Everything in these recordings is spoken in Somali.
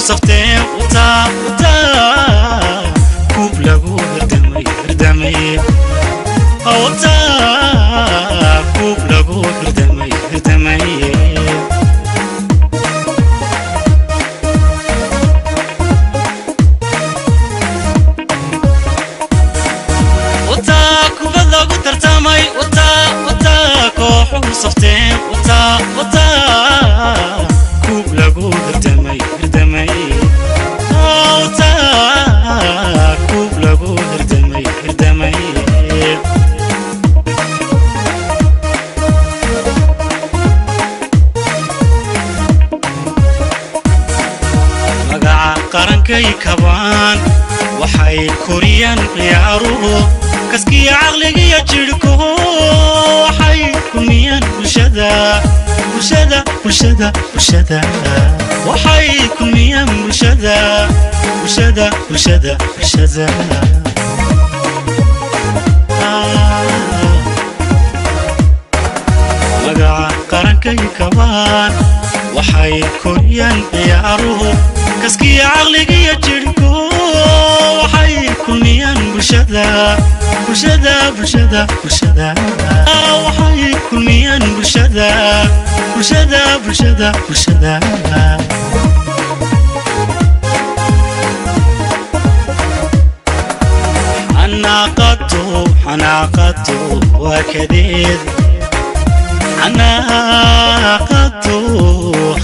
صفتين وتا كوب لغو هردمي وتا كوب لغو هردمي وتا كوب لغو ترتمي وتا كوحو صفتين وتا كوب لغو هردمي وتا كوب لغو هردمي مقع قرنكي كبان وحي كوريان عياروه كسكي عقلي يجركو وحي كميان بلشدا وحي كميان بلشدا مقع قرنكي كبان وحي كوريان عياروه كسكي عقلي يجركو وحي كميان بلشدا وحي كميان بلشدا حناقته وكديد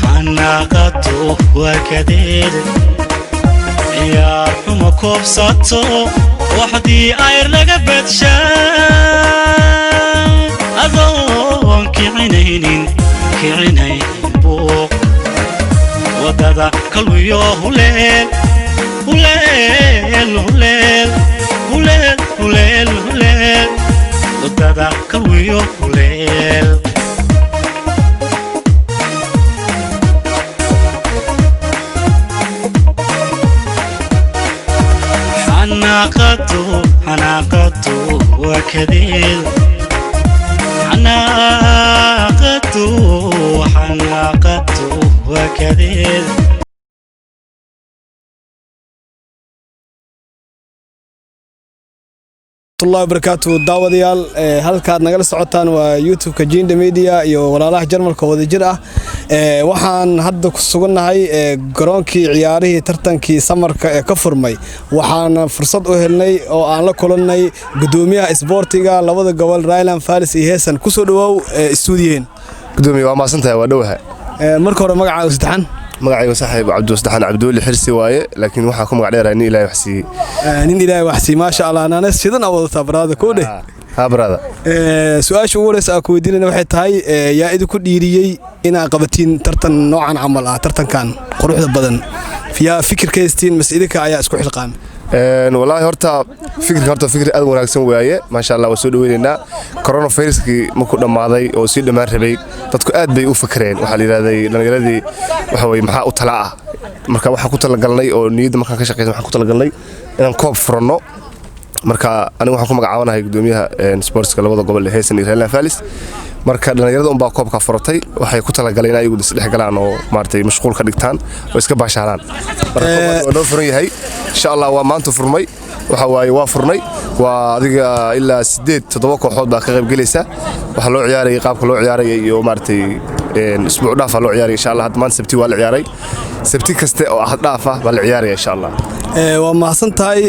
حناقته وكديد يا رحمة كوبساتو وحدي اير لقبت شان اظن كعينين بوق ودادا كلويو هليل ودادا كلويو هليل حناقته وكذيل حناقته وكذيل الله وبركاته داوديال halka nagala socotaan waa YouTube-ka Jinda Media iyo walaalaha Jarmalka wada jir ah waxaan hadda ku suganahay garoonkii ciyaarihii tartankii samarka ee ka furmay waxaan fursad u helnay oo aan la kulanay gudoomiyaha isboortiga labada gobol Rhineland Falls iyo Heesan ku soo dhawow stuudiyeen gudoomiyaha waa maasantahay waa dhawaha marka hore magacaaga saddexan magacayga saaxiib Cabdulsaxan Cabduuli Xirsi waaye laakiin waxa ku magac dheeraa nin Ilaahay waxsi ma sha Allah ana sidan awada tabrada ku dheh brada su'aasha ugu horeysa ku weydiinayna waxay tahay yaa idinku dhiiriyay in aad qabatiin tartan noocan camal ah tartankan quruxda badan fiya fikirkeystiin mas'idinka ayaa isku xilqaan والله هرتا فكر aad wanaagsan waaye ma sha Allah soo dhaweynaa coronavirus-kii ma ku dhamaaday oo si dhamaan rabay dadku aad bay u fakareen waxa la yiraahday dhalinyaradii waxa way maxaa u talaa marka waxa ku talagalnay oo niyada markaan ka shaqeeyay waxa ku talagalnay inaan koob furno marka anigu waxaan ku magacaabanahay gudoomiyaha sportska labada gobol ee Heesan iyo Rhineland Falls marka dhalinyarada un baa koobka furatay waxay ku talagaleen ayagu isdhex galaan oo maartay mashquul ka dhigtaan oo iska baashaaraan marka oo furan yahay insha Allah waa maanta furmay waxa waaye waa furnay waa adiga ilaa 8-7 kooxood baa ka qayb galaysa waxa loo ciyaaray qaabka loo ciyaaray iyo maartay isbuuc dhaaf loo ciyaaray insha Allah hadda sabti waa la ciyaaray sabti kaste oo ahad dhaaf ah baa la ciyaaray insha Allah waa mahadsantahay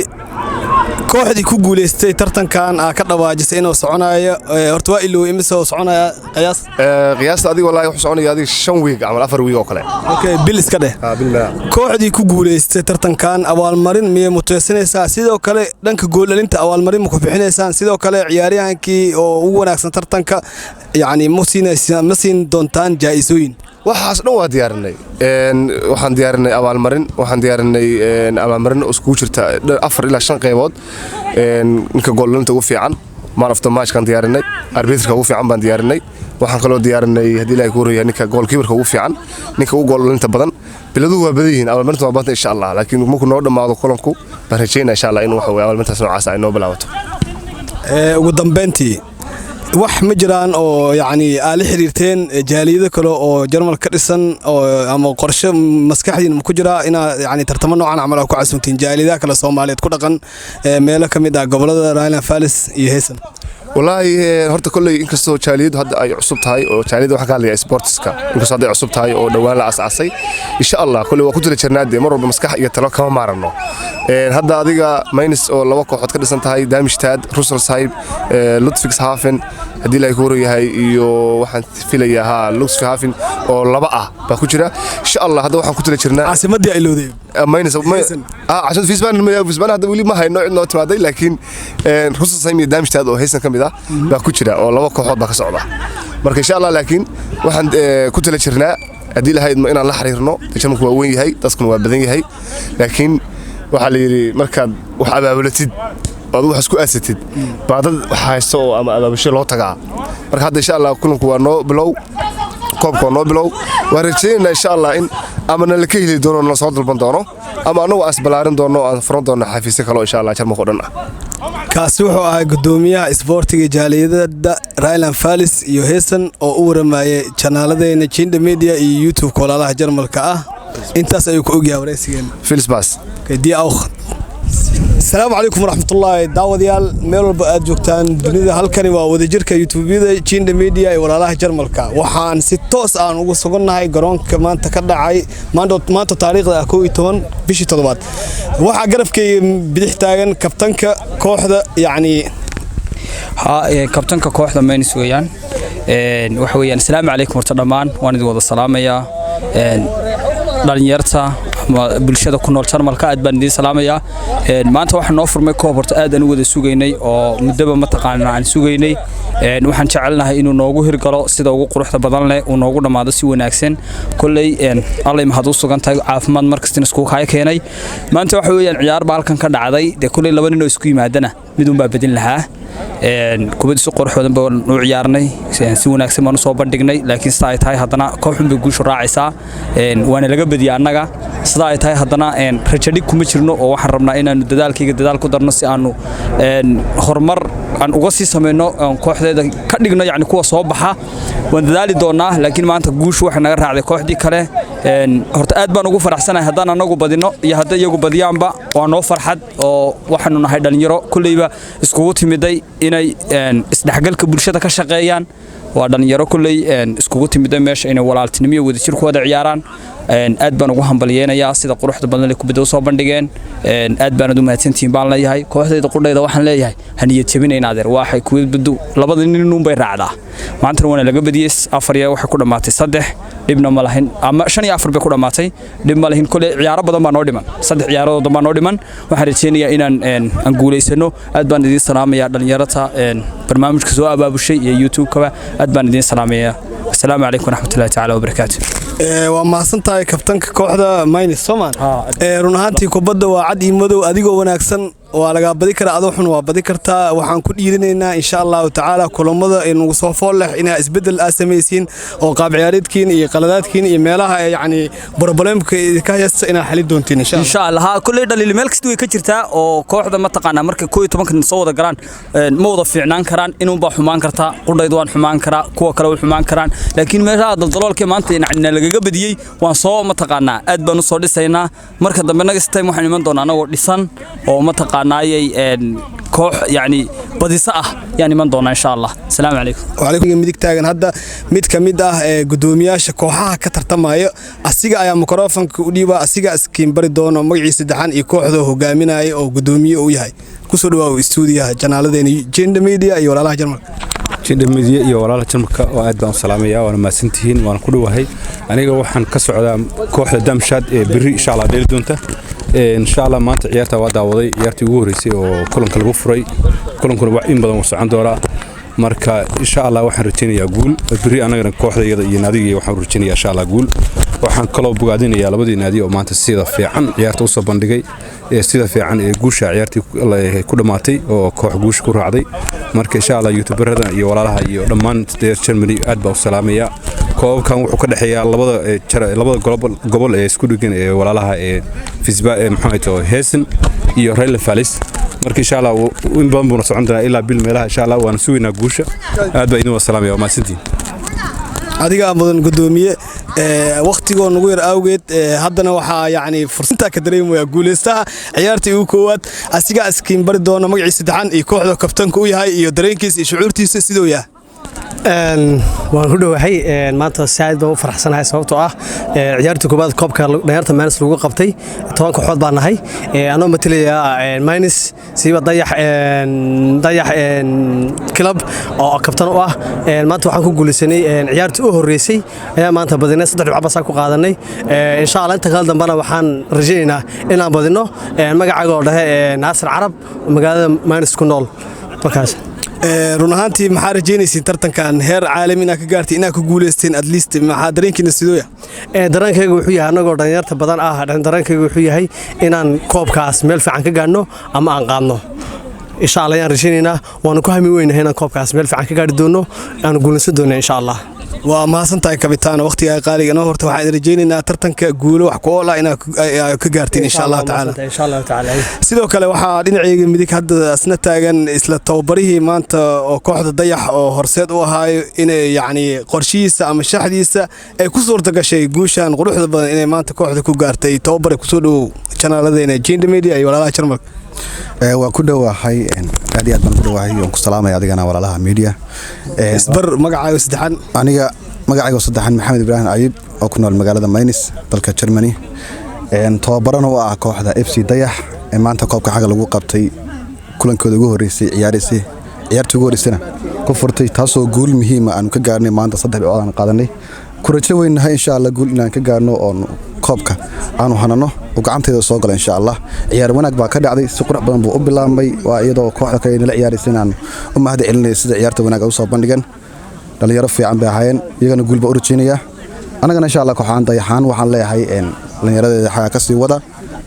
kooxdii ku guuleystay tartankan ka dhawaajisay inuu soconayo horta waa ilaa imisa soconaya qiyaasta adiga wallahi wuxuu soconaya adiga 5 week ama 4 week oo kale okay bil iska dheh billah kooxdii ku guuleystay tartankan abaalmarin miyay mutaysanaysaa sidoo kale dhanka goollalinta abaalmarin ma ku bixinaysaan sidoo kale ciyaaryahankii oo ugu wanaagsan tartanka yani ma siin doontaan jaaisooyin waxaas dhan waa diyaarinay waxaan diyaarinay abaalmarin isku jirta 4 ilaa 5 qaybood ninka goollalinta ugu fiican man of the match kan diyaarinay arbitrka ugu fiican baan diyaarinay waxaan kaloo diyaarinay hadii Ilaahay ku horeeyay ninka goalkeeperka ugu fiican ninka ugu goollalinta badan biladuhu waa badayeen abaalmarinta waa badan insha Allah laakiin markuu noo dhamaado kulanku baan rajaynaa insha Allah inuu waxa weey abaalmarintaas noocaas ay noo bilaabato ugu dambeyntii wax ma jiraan oo yani aad la xiriirteen jaaliyado kale oo Jarmal ka dhisan oo ama qorshe maskaxdiina ku jira ina yani tartamo noocan camal ku casuuntiin jaaliyadaha kale Soomaaliyeed ku dhaqan meelo kamid ah gobolada Rheinland-Pfalz iyo Hessen والله horta kulay inkastoo jaaliyadu hadda ay cusub tahay oo jaaliyadu waxa ka hadlaya sportska inkastoo hadda ay cusub tahay oo dhawaan la asaasay insha Allah kulay waa ku jira jirnaade mar walba maskax iyo talo kama maarano hadda adiga minus oo laba kooxood ka dhisan tahay Darmstadt Rüsselsheim Ludwigshafen hadii la ku yahay iyo waxaan filayaa Ludwigshafen oo laba ah ba ku jira insha Allah hadda waxaan ku jira jirnaa caasimadii ay looday minus عشان فيسبان هذا ولي ما هي نوع نوت مادي لكن خصوصا سامي دامشت هذا هيسن كميدا با كجرا oo laba kooxood ba ka socda marka insha Allah laakiin waxaan ku tala jirnaa hadii lahayd ma inaan la xiriirno tajaamku waa weyn yahay dadkuna waa badan yahay laakiin waxa la yiri markaad wax abaabulatid baad wax isku aasatid baadad waxa haysto ama abaabasho loo tagaa marka hadda insha Allah kulanku waa noo bilow koobka noo bilow waan rajaynaa insha Allah in amana la ka heli doono la soo dalban doono ama anagu asbalaarin doono aan furan doono xafiis kale insha Allah jarmalka dhan ah kaasi wuxuu ahaa gudoomiyaha isboortiga jaaliyada Rheinland-Pfalz iyo Hessen oo u waramayay channeladeena Jinda Media iyo YouTube walaalaha jarmalka ah intaas ayuu ku ogyahay wareysigeen Filsbas kadii awq السلام عليكم ورحمة الله داوديال ميل بقى جوكتان دنيا هالكني وودجرك يوتيوبيدا جيندا ميديا ولا الله جرمالكا وحان ستوس aan ugu sugannahay garoonka maanta ka dhacay maanta taariikhda 12 bishii 7 waxa garafkay bidix taagan kabtanka kooxda yani kabtanka kooxda Mainz weeyaan waxa weeyaan assalaamu calaykum warta dhamaan waan idin wada salaamayaa dhalinyarta bulshada ku nool Jarmalka aad baan idin salaamayaa maanta waxaan noo furmay koob horta aad aan u wada sugaynay oo muddo ma taqaanaa aan sugaynay waxaan jecelnahay inuu noogu hirgalo sida ugu quruxda badan leh oo noogu dhamaado si wanaagsan kulay Allah ma hadu sugan tahay caafimaad markastina isku kay keenay maanta waxa weeyaan ciyaar baalkan ka dhacday de kulay laba nin oo isku yimaadana mid un baa bedin lahaa kubad si qurxoon baan u ciyaarnay si wanaagsan baan soo bandhignay laakiin sida ay tahay hadana kooxun bay guusho raacaysaa waana laga badiyay annaga sida ay tahay hadana rajadi kuma jirno oo waxaan rabnaa inaanu dadaalkayga dadaal ku darno si aanu horumar aan uga sii sameeyno kooxdeeda ka dhigno yani kuwa soo baxa waan dadaali doonaa laakiin maanta guushu waxa naga raacday kooxdii kale horta aad baan ugu faraxsanahay hadaan anagu badino iyo hadda iyagu badiyaanba waa noo farxad oo waxaanu nahay dhalinyaro kuleyba iskugu timiday inay isdhaxgalka bulshada ka shaqeeyaan waa dhalinyaro kuley iskugu timiday meesha inay walaaltinimo iyo wadajir ku wada ciyaaraan aad baan ugu hambalyeeynaya sida quruxda badan ee kubadda soo bandhigeen aad baan u mahadsantiin baan leeyahay kooxdayda qudhayda waxaan leeyahay haniyad jabinayna adeer waxay kubaddu labada nin uun bay raacdaa maanta wana laga badiyay 4 waxa ku dhamaatay 3 dibna ma lahayn ama 5 iyo 4 bay ku dhamaatay dib ma lahayn kulay ciyaaro badan baa noo dhiman 3 ciyaarood baa noo dhiman waxaan rajeynayaa inaan aan guuleysano aad baan idin salaamayaa dhalinyarada barnaamijka soo abaabushay iyo YouTube-ka aad baan idin salaamayaa assalaamu calaykum waraxmatullaahi ta'ala wabarakaatuh waa maasantahay kabtanka kooxda Mainz Soman run ahaantii kubadda waa cad iyo madow adigoo wanaagsan waa laga badi karaa adoo xun waa badi kartaa waxaan ku dhiirinaynaa insha Allah ta'ala kulamada inuu soo fool leh in isbedel ay sameeyeen oo qaab ciyaareedkiin iyo qaladaadkiin iyo meelaha yani problemka ka haysta in xalin doontiin insha Allah kulay dhaliil meel kasta way ka jirtaa oo kooxda ma taqaana marka 12 soo wada galaan ma wada fiicnaan karaan inuu ba xumaan kartaa qudhaydu waan xumaan karaa kuwa kale way xumaan karaan laakiin meesha daldaloolka maanta in lagaga badiyay waan soo ma taqaana aad baan u soo dhisaynaa marka dambe naga time waxaan iman doonaa anagoo dhisan oo ma taqaana koox yani badisa ah yani man doona insha Allah assalamu alaykum wa alaykum midig taagan hadda mid kamid ah gudoomiyaasha kooxaha ka tartamaya asiga ayaa mikrofoonka u dhiiba asiga iskiin bari doono magaciisa saddexan iyo kooxda hogaaminaya oo gudoomiye u yahay ku soo dhawaad stuudiyaha channeladeena Jinda Media iyo walaalaha Jarmalka Jinda Media iyo walaalaha Jarmalka oo aad baan salaamaya waan maasantihiin waan ku dhawahay aniga waxaan ka socdaa kooxda Darmstadt ee biri insha Allah dheeli doonta إن شاء الله ما تعيرت وضع وضعي يرتي وريسي وكلن كل غفري كلن كل وعين بدن وسعان دورا مركا إن شاء الله وحن رتيني أقول بري أنا جن كوحدة ينادي وحن رتيني إن شاء الله أقول وحن كلو بقعدين يا لبدي نادي وما تسيدا في عن عيارت وصل بندقي سيدا في عن جوش عيارتي الله كل ماتي وكوح جوش كره عادي مركا إن شاء الله يوتيوبر هذا يولا لها يلمان تدير شرمني أدب وسلامية كوب كان وحكي حيا لبض قبل سكودين ولا لها في سباق محمد هيسن iyo Rheinland-Pfalz marka insha Allah in badan buu socon doonaa ilaa bil meelaha insha Allah waan suuynaa guusha aad baa idin wasalaamaya ma santiin adiga mudan gudoomiye waqtigo nagu yar awgeed haddana waxa yaani fursada ka dareemaya guuleystaha ciyaartii uu koowaad asiga askiin bari doona magaciisa saddexan iyo kooxda kabtanka u yahay iyo dareenkiisa iyo shucuurtiisa sidoo yahay waan ku dhawahay maanta saad baan u faraxsanahay sababtoo ah ciyaartii koobaad koobka dhalinyarta Minus lagu qabtay 10 kooxood baan nahay anoo matalaya Minus siiba dayax club oo kabtan u ah maanta waxaan ku guuleysanay ciyaartii u horeysay ayaa maanta badinay 3 dhibcood baan ku qaadanay insha Allah inta kala dambana waxaan rajaynaynaa inaan badino magacaaga oo dhahay Naasir Carab magaalada Minus ku nool markaas run ahaantii maxaa rajaynaysiin tartankan heer caalami inaad ka gaartay inaad ku guuleysteen at least maxaa dareenkiina sidoo yahay dareenkaygu wuxuu yahay anagoo dhalinyarta badan ah dareenkaygu wuxuu yahay inaan koobkaas meel fiican ka gaarno ama aan qaadno insha Allah yaan rajaynaynaa waan ku hami weynahay inaan koobkaas meel fiican ka gaari doono aan guuleysan doono insha Allah waa mahadsantahay kabitaan waqtiga qaaliga noo horta waxaan rajaynaynaa tartanka guulo wax ku oola inaad ka gaartiin insha Allah taala sidoo kale waxa dhinacayga midig hadda asna taagan isla tababarihii maanta oo kooxda dayax oo horseed u ahaayo inay yaani qorshihiisa ama shaxdiisa ay ku suurta gashay guushan quruxda badan inay maanta kooxda ku gaartay tababar ku soo dhaw channeladeena Jinda Media iyo walaalaha Jarmalka waa ku dhawahay aad iyo aad baan ku dhawahay oo ku salaamay adigana walaalaha media isbar magacaaga saddexan aniga magacayga saddexan Maxamed Ibrahim Ayib oo ku nool magaalada Minus dalka Germany tababarana oo ah kooxda FC Dayax maanta koobka xaga lagu qabtay kulankooda ugu horeysay ciyaartii ugu horeysayna ku furtay taasoo guul muhiim ah aan ka gaarnay maanta 3 dhibcood aan qaadanay ku rajo weynahay insha Allah guul inaan ka gaarno oo koobka aanu hanano oo gacanteeda soo galay insha Allah ciyaar wanaag baa ka dhacday si qurux badan buu u bilaabmay waa iyadoo kooxda kale inay ciyaaraysan inaan u mahad celinay sida ciyaarta wanaag u soo bandhigan dhalinyaro fiican bay ahaayeen iyagana guul baa u rajeynaya anagana insha Allah kooxaan dayaxaan waxaan leeyahay dhalinyaradeeda xaga ka sii wada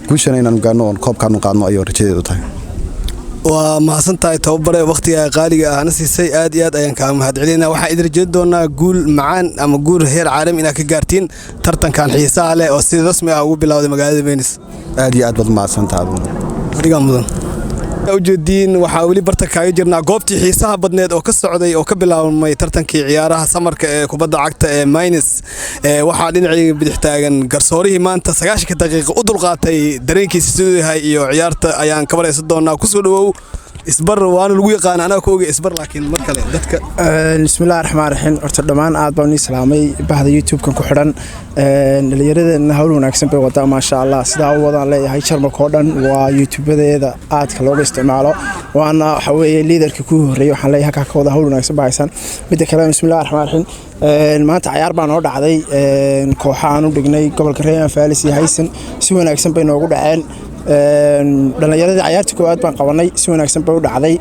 guushana inaan gaarno oo koobkaan qaadno ayuu rajadeedu tahay waa mahadsantahay tababare waqtiga qaaliga ah nasiisay aad iyo aad ayaan ka mahad celinaa waxa idin rajeyn doonaa guul macaan ama guul heer caalami inaad ka gaartiin tartankan xiisaha leh oo si rasmi ah ugu bilowday magaalada Minus aad iyo aad baad mahadsantahay adiga mudan ujeedin waxa wali barta kaaga jirnaa goobtii xiisaha badneed oo ka socday oo ka bilaabmay tartankii ciyaaraha samarka ee kubadda cagta ee Minus waxa dhinacii bidix taagan garsoorihii maanta 90 daqiiqo u dulqaatay dareenkiisa sidoo yahay iyo ciyaarta ayaan ka wareysan doonaa ku soo dhawow isbar waan lagu yaqaan anaga kooga isbar laakiin mar kale dadka bismillaahir rahmaanir rahiim horta dhamaan aad baan u salaamay bahda YouTube-kan ku xiran dhalinyarada hawl wanaagsan bay wada ma sha Allah sida uu wadaan leeyahay Jarmalka oo dhan waa YouTube-adeeda aadka looga isticmaalo waana waxa weeye leaderka ku horeeyay waxaan leeyahay ka wada hawl wanaagsan bahaysan mid kale bismillaahir rahmaanir rahiim maanta ciyaar baan oo dhacday kooxahan u dhignay gobolka Reeyan Faalis iyo Haysan si wanaagsan bay noogu dhaceen dhalinyarada ciyaartii koowaad baan qabanay si wanaagsan bay u dhacday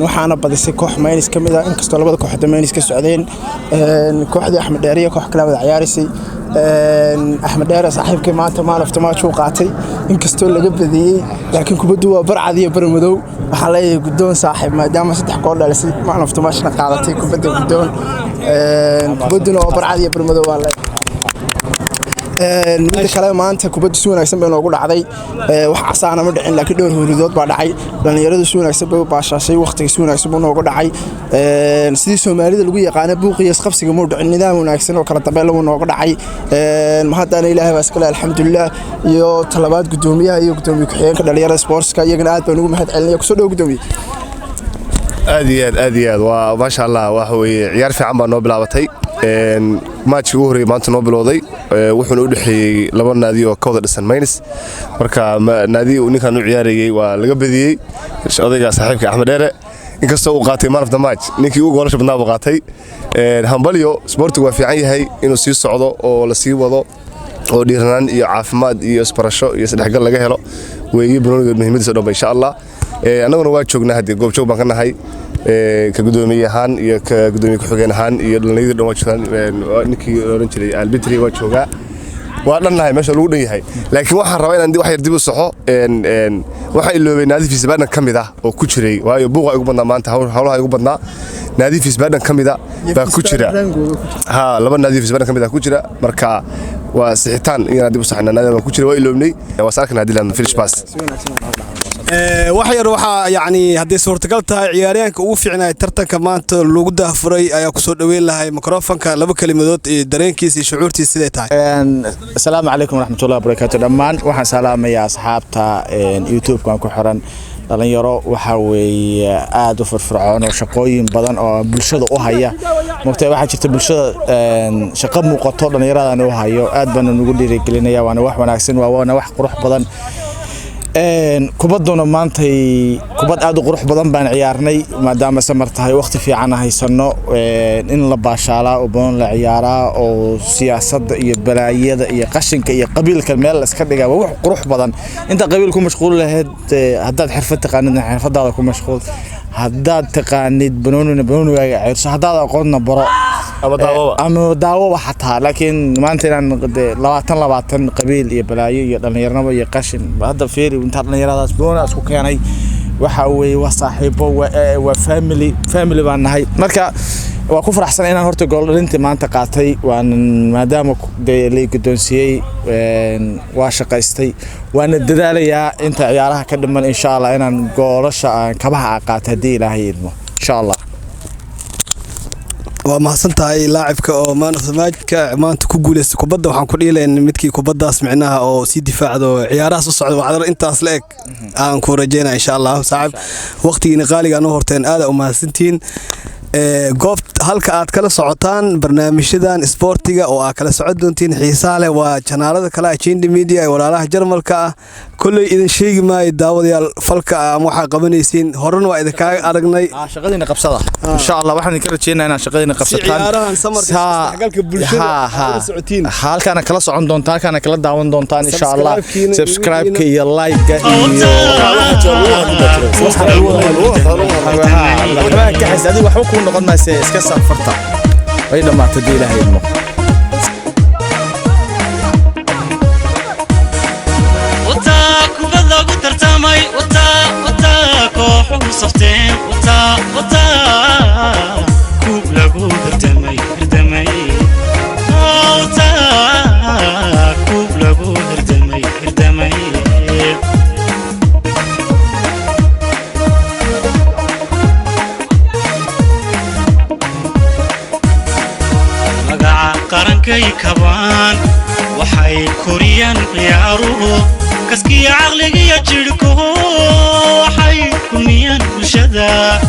waxaana badisay koox Minus kamid ah inkastoo labada kooxood Minus ka socdeen kooxdii Axmed Dheeriye koox kale wada ciyaarisay Axmed Dheere saaxiibkii maanta man of the match uu qaatay inkastoo laga badiyay laakiin kubaddu waa barcad iyo barmadow waxa la yeeyay gudoon saaxiib maadaama 3 gool dhalisay man of the match na qaadatay kubadda gudoon kubadduna waa barcad iyo barmadow waa la mid kale maanta kubaddu si wanaagsan bay noogu dhacday wax casaana ma dhicin laakiin dhowr horidood baa dhacay dhalinyaradu si wanaagsan bay u baashaashay waqtiga si wanaagsan buu noogu dhacay sidii Soomaalida lagu yaqaan buuqiyo isqabsiga muu dhicin nidaam wanaagsan oo kala dambeyn lagu noogu dhacay mahadana Ilaahay baa iskale alxamdulillah iyo talabaad gudoomiyaha iyo gudoomiye ku-xigeenka dhalinyarada sportska iyagana aad baan ugu mahad celinaya ku soo dhaw gudoomiye aad iyo aad waa ma sha Allah waxa weeye ciyaar fiican baa noo bilaabatay match ugu horeeyay maanta noo bilowday wuxuuna u dhaxeeyay laba naadi oo kooda dhisan Minus marka naadi uu ninkan u ciyaarayay waa laga badiyay odayga saaxiibka Axmed Dheere inkastoo uu qaatay man of the match ninkii ugu goolasha badnaa buu qaatay hambalyo sportigu waa fiican yahay inuu sii socdo oo la sii wado oo dhiiranaan iyo caafimaad iyo isbarasho iyo sadexgal laga helo weeyii banooniga muhiimadiisa dhanba insha Allah annaguna waa joognaa hadii goob joog baan ka nahay ka gudoomiye ahaan iyo ka gudoomiye ku-xigeen ahaan iyo dhalinyarada dhan waa joogaan ninkii oran jiray Albitri waa joogaa waa dhannahay meesha lagu dhan yahay laakiin waxaan rabaa inaan wax yar dib u saxo waxa iloobay naadifiis baadan kamid ah oo ku jiray waayo buuqa ugu badnaa maanta hawlaha ugu badnaa naadifiis baadan kamid ah baa ku jira laba naadifiis baadan kamid ah ku jira marka waa sixitaan inaan dib u saxnaa naadiga ku jira waa iloobnay waa saarkan hadilan finish pass wax yar waxa yani hadii suurtagal tahay ciyaaryahanka ugu fiicnaa tartanka maanta lagu daafuray ayaa ku soo dhaweyn lahay mikrofonka laba kalimadood ee dareenkiisa iyo shucuurtiisa sidee tahay assalaamu calaykum waraxmatullaahi wabarakaatu dhammaan waxaan salaamayaa asxaabta YouTube-kan ku xiran dhalinyaro waxa weeye aad u firfircoon oo shaqooyin badan oo bulshada u haya mugtay waxa jirta bulshada shaqo muuqato dhalinyaradan u hayo aad baan ugu dhiirigelinayaa waana wax wanaagsan waana wax qurux badan kubaduna maantay kubad aad u qurux badan baan ciyaarnay maadaama samar tahay waqti fiican haysano in la baashaala oo badan la ciyaaraa oo siyaasadda iyo balaayada iyo qashinka iyo qabiilka meel la iska dhigaa wax qurux badan inta qabiil ku mashquul lahayd haddaad xirfad taqaanid xirfadaada ku mashquul haddaad taqaanid banooniga ciirso haddaad aqoonna baro ama daawo xataa laakiin maanta inaan 20 qabiil iyo balaayo iyo dhalinyarnimo iyo qashin hadda fiiri inta dhalinyaradaas boona isku keenay waxa weeye waa saaxiibo waa family baan nahay marka waa ku faraxsan inaan horta gool dhalintii maanta qaatay waan maadaama la guddoonsiyay waa shaqaystay waana dadaalayaa inta ciyaaraha ka dhiman insha Allah inaan goolasha kabaha qaato hadii Ilaahay idmo insha Allah waa mahadsantahay laacibka oo maanta maanta ku guuleystay kubadda waxaan ku dhiilayn midkii kubaddaas micnaha oo si difaacdo ciyaaraha soo socda wacdar intaas la eg aan ku rajeynaa insha Allah saaxib waqtigiina qaaliga aan horteen aad u mahadsantiin goob halka aad kala socotaan barnaamijyadan sportiga oo aad kala socon doontiin xiisaha leh waa janaalada kale Agenda Media ee walaalaha Jarmalka ah kulay idin sheegi maayo daawadayaal falka ama waxa qabanaysiin horena waa idin kaaga aragnay shaqadiina qabsada insha Allah waxaan ka rajeynayaa inaan shaqadiina qabsataan ciyaarahan samarka isdhexgalka bulshada socotiin halkaana kala socon doontaan halkaana kala daawan doontaan insha Allah subscribe-ka iyo like-ka iyo waxba ku noqon maasee iska safarta ay dhamaatay Ilaahay idmo صفتين وتا كوب لغو دردمي وتا كوب لغو دردمي مقع قرنكي كبان وحي كوريان عياروه كسكي عقلي يجركو وحي كميان بلشدا